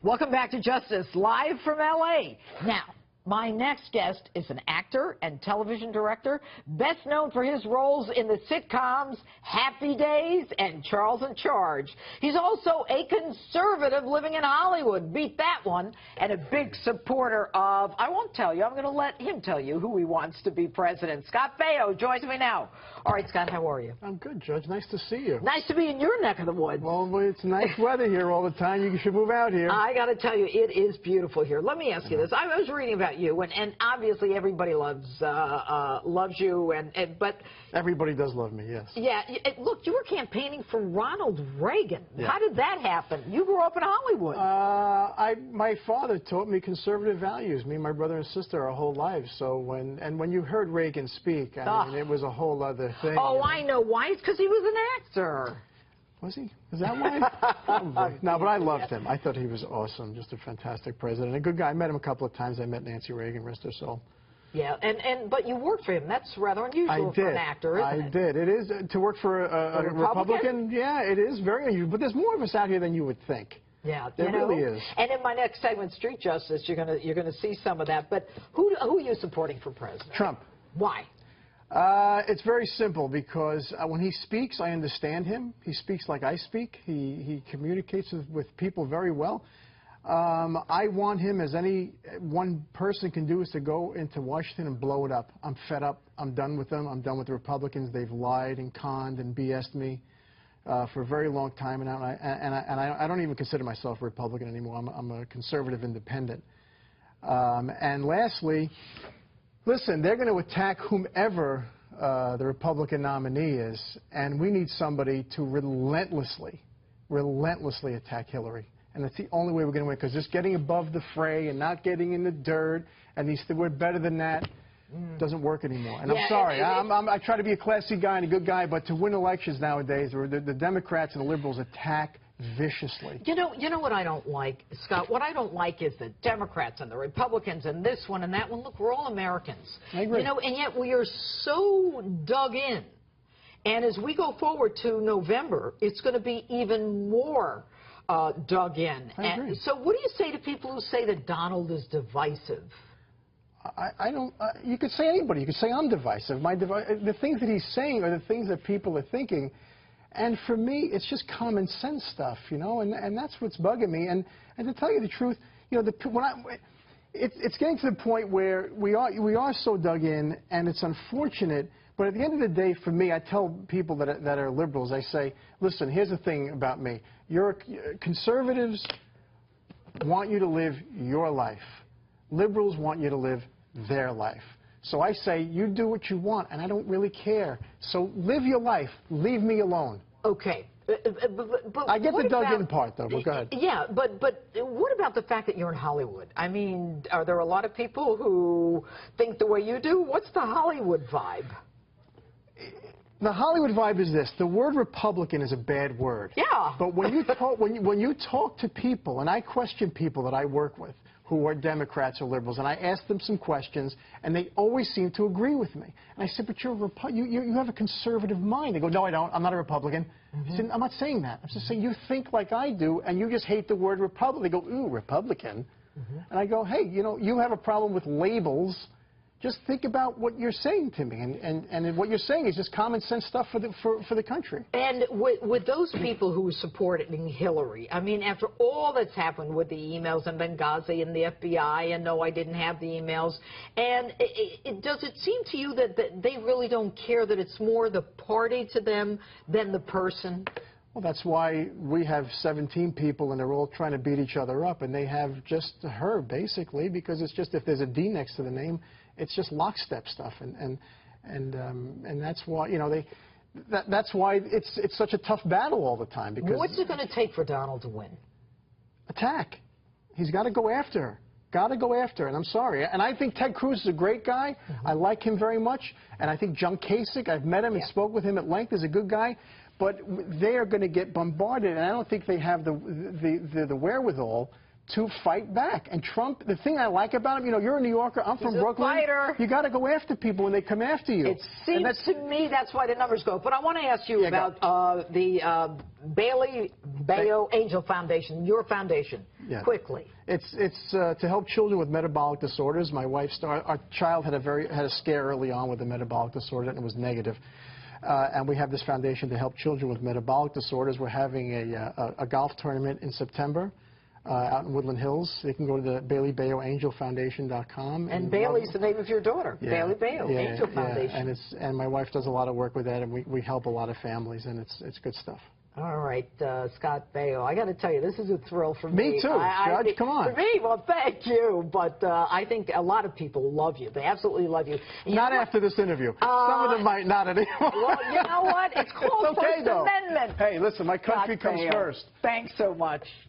Welcome back to Justice, live from L.A. Now, my next guest is an actor and television director, best known for his roles in the sitcoms Happy Days and Charles in Charge. He's also a conservative living in Hollywood, beat that one, and a big supporter of, I won't tell you, I'm going to let him tell you who he wants to be president. Scott Baio joins me now. All right, Scott, how are you? I'm good, Judge. Nice to see you. Nice to be in your neck of the woods. Well, it's nice weather here all the time. You should move out here. I got to tell you, it is beautiful here. Let me ask you this. I was reading about you, and obviously everybody loves you, but everybody does love me, yes. Yeah. Look, you were campaigning for Ronald Reagan. Yeah. How did that happen? You grew up in Hollywood. My father taught me conservative values. Me and my brother and sister our whole lives. So when you heard Reagan speak, I mean, it was a whole other thing. Oh, you know? I know why. It's because he was an actor. Was he? Is that why? No, but I loved him. I thought he was awesome. Just a fantastic president. A good guy. I met him a couple of times. I met Nancy Reagan, rest her soul. Yeah, but you worked for him. That's rather unusual for an actor, isn't it? I did. It is. To work for a Republican, yeah, it is very unusual. But there's more of us out here than you would think. Yeah, there really is. And in my next segment, Street Justice, you're gonna see some of that. But who are you supporting for president? Trump. Why? It's very simple because when he speaks, I understand him. He speaks like I speak. He communicates with people very well. I want him, as any one person can do, is to go into Washington and blow it up. I'm fed up. I'm done with them. I'm done with the Republicans. They've lied and conned and BS'd me for a very long time now, and I don't even consider myself a Republican anymore. I'm a conservative independent. And lastly, listen, they're going to attack whomever the Republican nominee is, and we need somebody to relentlessly attack Hillary. And that's the only way we're going to win, because just getting above the fray and not getting in the dirt and we're better than that doesn't work anymore. And yeah, I'm sorry. I try to be a classy guy and a good guy, but to win elections nowadays, the Democrats and the liberals attack viciously. You know what I don't like, Scott? What I don't like is the Democrats and the Republicans and this one and that one. Look, we're all Americans. I agree. You know, and yet we are so dug in. And as we go forward to November, it's going to be even more dug in. I agree. So what do you say to people who say that Donald is divisive? I don't. You could say anybody. You could say I'm divisive. The things that he's saying are the things that people are thinking. And for me, it's just common sense stuff, you know, and that's what's bugging me. And to tell you the truth, you know, it's getting to the point where we are so dug in, and it's unfortunate. But at the end of the day, for me, I tell people that are liberals, I say, listen, here's the thing about me. Conservatives want you to live your life. Liberals want you to live their life. So I say, you do what you want, and I don't really care. So live your life. Leave me alone. Okay. But I get the dug-in part, though, but go ahead. Yeah, but what about the fact that you're in Hollywood? I mean, are there a lot of people who think the way you do? What's the Hollywood vibe? The Hollywood vibe is this. The word Republican is a bad word. Yeah. But when you talk to people, and I question people that I work with who are Democrats or liberals, and I ask them some questions, and they always seem to agree with me. And I said, but you have a conservative mind. They go, no, I don't. I'm not a Republican. I said, I'm not saying that. I'm just saying you think like I do, and you just hate the word Republican. They go, ooh, Republican. And I go, hey, you know, you have a problem with labels. Just think about what you're saying to me, and what you're saying is just common sense stuff for the country. And with those people who are supporting Hillary, I mean, after all that's happened with the emails in Benghazi and the FBI, and no, I didn't have the emails, and does it seem to you that they really don't care, that it's more the party to them than the person? Well, that's why we have 17 people, and they're all trying to beat each other up, and they have just her, basically, because it's just, if there's a D next to the name, it's just lockstep stuff, and that's why, you know, that's why it's such a tough battle all the time. Because what's it going to take for Donald to win? Attack. He's got to go after her. Got to go after her, and I'm sorry. And I think Ted Cruz is a great guy. I like him very much, and I think John Kasich, I've met him and spoke with him at length, is a good guy. But they are going to get bombarded, and I don't think they have the wherewithal to fight back. And Trump, the thing I like about him, you know, you're a New Yorker, I'm from Brooklyn. Fighter. You got to go after people when they come after you. It seems to me that's why the numbers go. But I want to ask you about the Baio Angel Foundation, your foundation, quickly. It's to help children with metabolic disorders. My wife, our child had a scare early on with a metabolic disorder, and it was negative. And we have this foundation to help children with metabolic disorders. We're having a golf tournament in September out in Woodland Hills. They can go to the BaileyBaioAngelFoundation.com. And Bailey's the name of your daughter, Bailey Baio, Angel Foundation. And my wife does a lot of work with that, and we help a lot of families, and it's good stuff. All right, Scott Baio, I got to tell you, this is a thrill for me. Me too, Judge, come on. For me, well, thank you, but I think a lot of people love you. They absolutely love you. Not after this interview. Some of them might not anymore. Well, you know what? It's called it's okay, First Amendment. Hey, listen, my country comes first. Thanks so much.